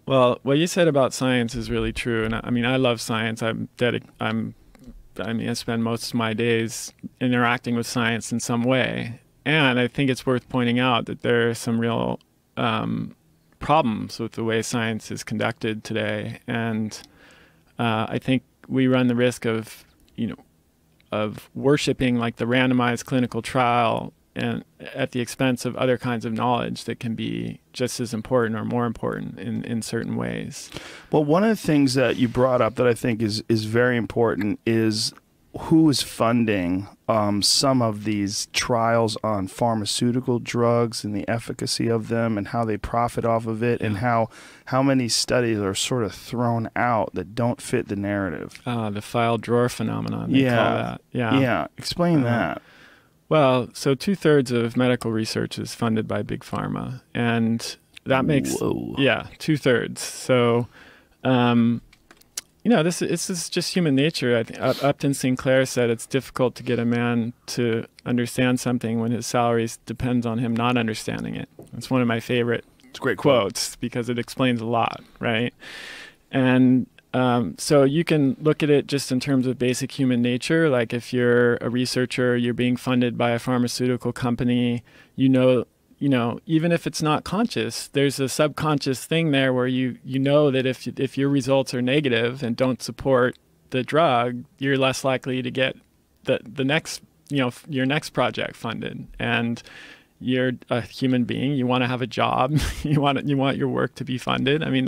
Well, what you said about science is really true, and I mean, I love science. I spend most of my days interacting with science in some way, and I think it's worth pointing out that there are some real problems with the way science is conducted today, and I think we run the risk of, of worshiping like the randomized clinical trial and at the expense of other kinds of knowledge that can be just as important or more important in certain ways. Well, one of the things that you brought up that I think is very important is who is funding some of these trials on pharmaceutical drugs and the efficacy of them and how they profit off of it, and how many studies are sort of thrown out that don't fit the narrative. The file drawer phenomenon, they call that. Yeah. Explain that. Well, so 2/3 of medical research is funded by Big Pharma, and that makes, 2/3. So, this is just human nature. I think Upton Sinclair said it's difficult to get a man to understand something when his salary depends on him not understanding it. It's one of my favorite quotes because it explains a lot, right? And so you can look at it just in terms of basic human nature. Like if you're a researcher, you're being funded by a pharmaceutical company, even if it's not conscious, there's a subconscious thing there where you know that if your results are negative and don't support the drug, you're less likely to get the next, your next project funded. And you're a human being, you want to have a job, you want your work to be funded. I mean,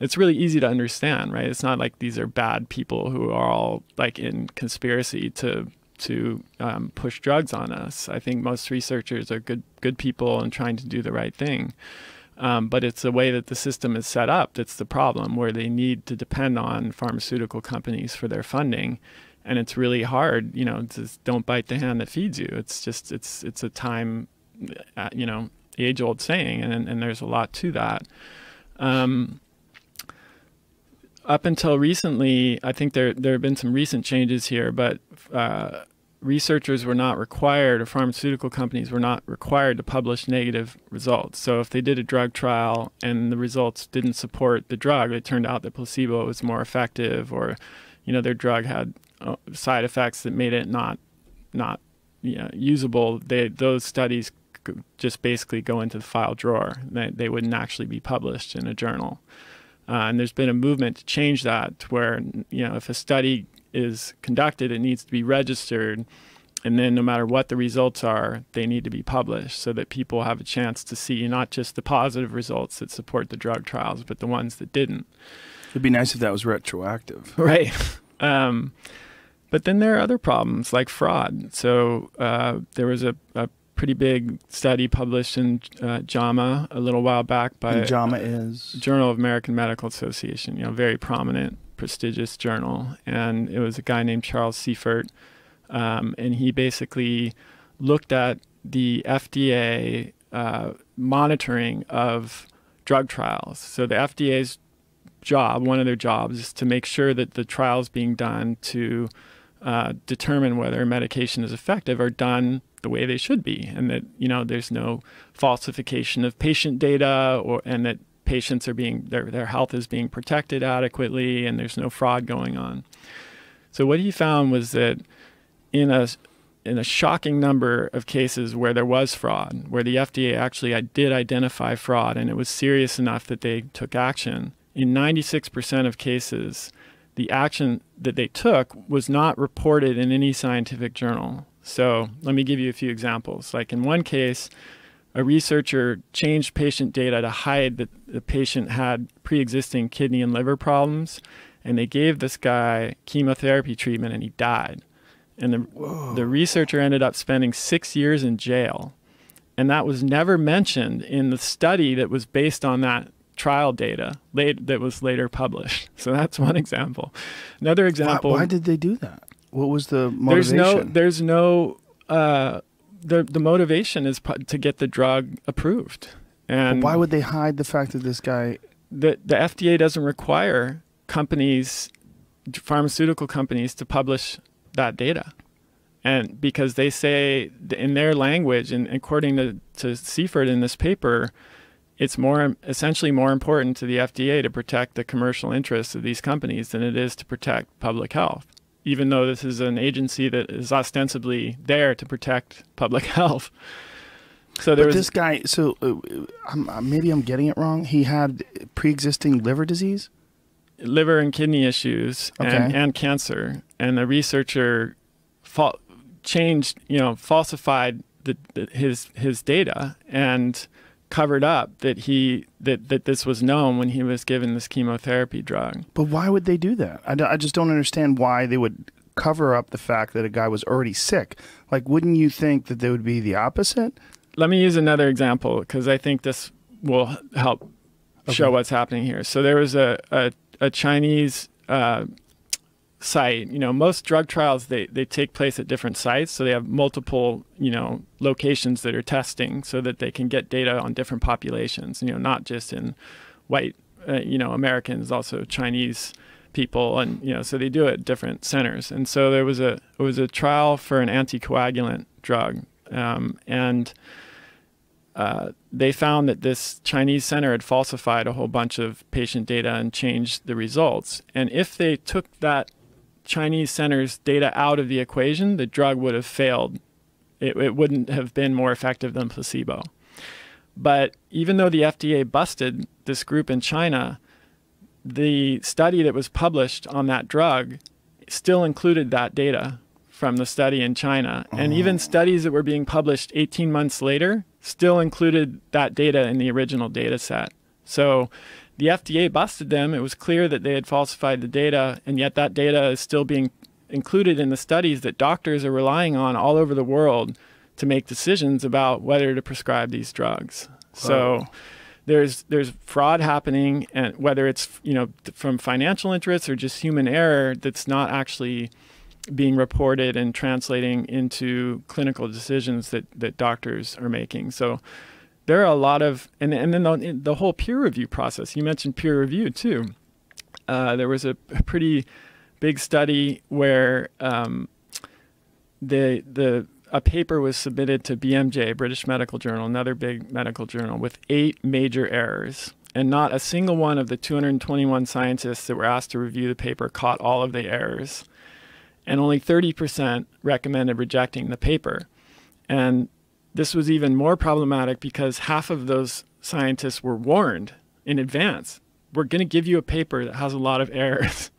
it's really easy to understand, right? It's not like these are bad people who are all like in conspiracy to push drugs on us. I think most researchers are good people and trying to do the right thing. But it's the way that the system is set up that's the problem, where they need to depend on pharmaceutical companies for their funding. And it's really hard, to don't bite the hand that feeds you. It's just, it's a time, age-old saying, and there's a lot to that. Up until recently, I think there have been some recent changes here, but researchers were not required, or pharmaceutical companies were not required to publish negative results. So if they did a drug trial and the results didn't support the drug, it turned out that placebo was more effective, or their drug had side effects that made it not usable. Those studies just basically go into the file drawer. They wouldn't actually be published in a journal. And there's been a movement to change that to where, if a study is conducted, it needs to be registered. And then no matter what the results are, they need to be published so that people have a chance to see not just the positive results that support the drug trials, but the ones that didn't. It'd be nice if that was retroactive. Right. But then there are other problems like fraud. So there was a pretty big study published in JAMA a little while back by JAMA is Journal of American Medical Association, very prominent, prestigious journal. And it was a guy named Charles Seifert, and he basically looked at the FDA monitoring of drug trials. So the FDA's job, one of their jobs, is to make sure that the trials being done to determine whether a medication is effective are done the way they should be, and that there's no falsification of patient data, and that patients are their health is being protected adequately, and there's no fraud going on. So what he found was that in a shocking number of cases where there was fraud, where the FDA actually did identify fraud and it was serious enough that they took action, in 96% of cases, the action that they took was not reported in any scientific journal. So let me give you a few examples. Like in one case, a researcher changed patient data to hide that the patient had pre-existing kidney and liver problems, and they gave this guy chemotherapy treatment and he died. And the researcher ended up spending 6 years in jail. And that was never mentioned in the study that was based on that trial data that was later published. So that's one example. Another example. Why did they do that? What was the motivation? The motivation is to get the drug approved. And but why would they hide the fact that this guy? The FDA doesn't require pharmaceutical companies to publish that data. And because they say in their language, and according to Seifert in this paper, it's essentially more important to the FDA to protect the commercial interests of these companies than it is to protect public health, even though this is an agency that is ostensibly there to protect public health. So this guy, maybe I'm getting it wrong. He had pre-existing liver disease? Liver and kidney issues and cancer. And the researcher falsified his data and covered up that this was known when he was given this chemotherapy drug. But why would they do that? I just don't understand why they would cover up the fact that a guy was already sick. Like, wouldn't you think that they would be the opposite? Let me use another example because I think this will help show what's happening here. So there was a Chinese site. Most drug trials, they take place at different sites. So they have multiple, locations that are testing so that they can get data on different populations, not just in white, Americans, also Chinese people. And, so they do it at different centers. And so it was a trial for an anticoagulant drug. And they found that this Chinese center had falsified a whole bunch of patient data and changed the results. And if they took that Chinese center's data out of the equation, the drug would have failed. It wouldn't have been more effective than placebo. But even though the FDA busted this group in China, the study that was published on that drug still included that data from the study in China. And even studies that were being published 18 months later still included that data in the original data set. So the FDA busted them. It was clear that they had falsified the data, and yet that data is still being included in the studies that doctors are relying on all over the world to make decisions about whether to prescribe these drugs. So there's fraud happening, and whether it's from financial interests or just human error that's not actually being reported and translating into clinical decisions that doctors are making. So there are a lot of, and then the whole peer review process. You mentioned peer review too. There was a pretty big study where a paper was submitted to BMJ, British Medical Journal, another big medical journal, with 8 major errors. And not a single one of the 221 scientists that were asked to review the paper caught all of the errors. And only 30% recommended rejecting the paper. And this was even more problematic because half of those scientists were warned in advance. We're going to give you a paper that has a lot of errors.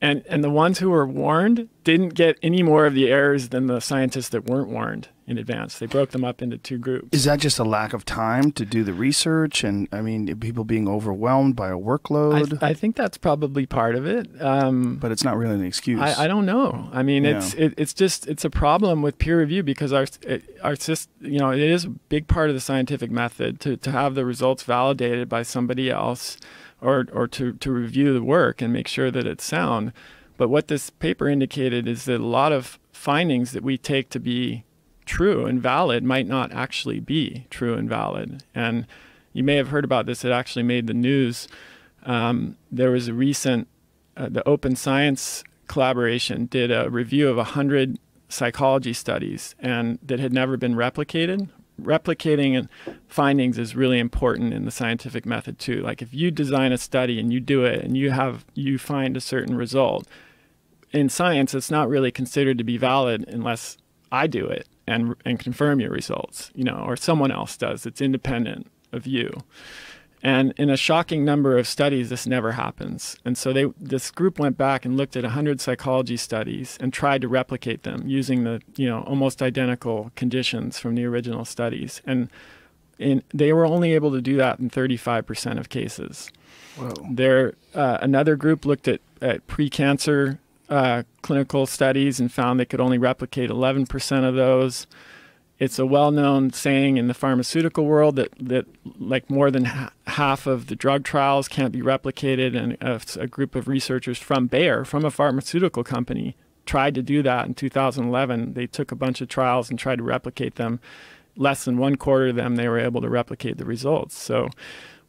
And the ones who were warned didn't get any more of the errors than the scientists that weren't warned in advance. They broke them up into 2 groups. Is that just a lack of time to do the research? And I mean, people being overwhelmed by a workload? I think that's probably part of it. But it's not really an excuse. I don't know. I mean, it's a problem with peer review because it is a big part of the scientific method to have the results validated by somebody else, or to review the work and make sure that it's sound. But what this paper indicated is that a lot of findings that we take to be true and valid might not actually be true and valid. And you may have heard about this. It actually made the news. There was a recent, the Open Science collaboration did a review of 100 psychology studies and that had never been replicated. Replicating findings is really important in the scientific method too. Like if you design a study and you do it and you find a certain result, in science it's not really considered to be valid unless I do it and confirm your results, or someone else does. It's independent of you. And in a shocking number of studies, this never happens. And so this group went back and looked at 100 psychology studies and tried to replicate them using the almost identical conditions from the original studies. And they were only able to do that in 35% of cases. Whoa. Another group looked at pre-cancer clinical studies and found they could only replicate 11% of those. It's a well-known saying in the pharmaceutical world that like more than half of the drug trials can't be replicated, and a group of researchers from Bayer, from a pharmaceutical company, tried to do that in 2011. They took a bunch of trials and tried to replicate them. Less than 1/4 of them, they were able to replicate the results. So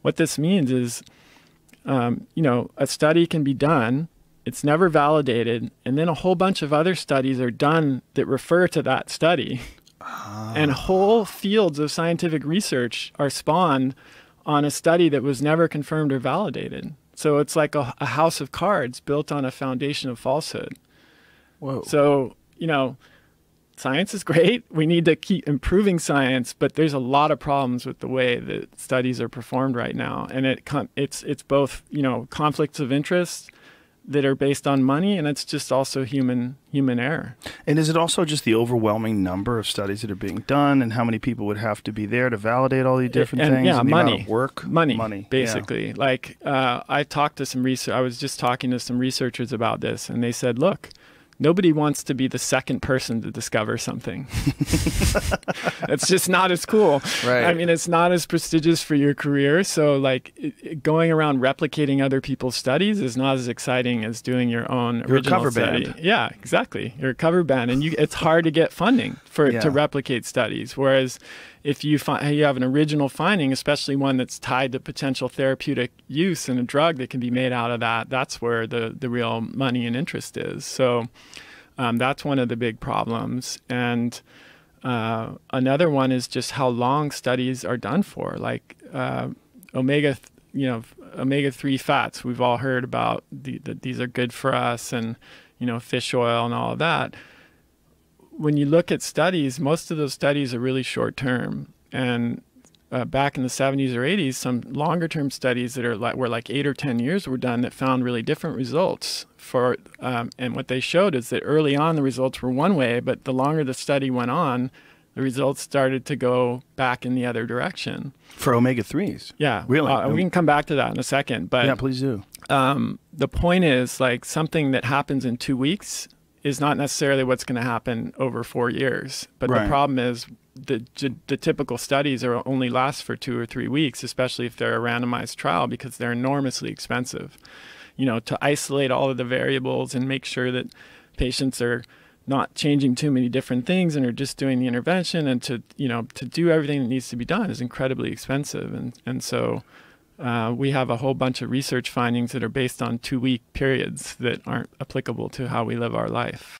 what this means is, a study can be done, it's never validated, and then a whole bunch of other studies are done that refer to that study. And whole fields of scientific research are spawned on a study that was never confirmed or validated. So it's like a house of cards built on a foundation of falsehood. Whoa. So, you know, science is great. We need to keep improving science, but there's a lot of problems with the way that studies are performed right now. And it's both, you know, conflicts of interest that are based on money, and it's just also human error. And is it also just the overwhelming number of studies that are being done, and how many people would have to be there to validate all these different things? Yeah, and the money, amount of work, money, basically. Yeah. Like I talked to some research. I was just talking to some researchers about this, and they said, "Look, nobody wants to be the second person to discover something. It's just not as cool. Right. I mean, it's not as prestigious for your career. So like going around replicating other people's studies is not as exciting as doing your own original cover study. band. Yeah, exactly. You're a cover band, and it's hard to get funding to replicate studies. Whereas if you have an original finding, especially one that's tied to potential therapeutic use in a drug that can be made out of that, that's where the real money and interest is. So that's one of the big problems. And another one is just how long studies are done for. Like omega-3 fats, we've all heard about that these are good for us, and you know, fish oil and all of that. When you look at studies, most of those studies are really short term. And back in the 70s or 80s, some longer term studies that were like 8 or 10 years were done that found really different results. And what they showed is that early on the results were one way, but the longer the study went on, the results started to go back in the other direction. For omega-3s? Yeah. Really? We can come back to that in a second. But yeah, please do. The point is, like, something that happens in 2 weeks is not necessarily what's going to happen over 4 years. But Right. the problem is the typical studies only last for 2 or 3 weeks, especially if they're a randomized trial, because they're enormously expensive. You know, to isolate all of the variables and make sure that patients are not changing too many different things and are just doing the intervention, and to do everything that needs to be done is incredibly expensive. And so we have a whole bunch of research findings that are based on 2-week periods that aren't applicable to how we live our life.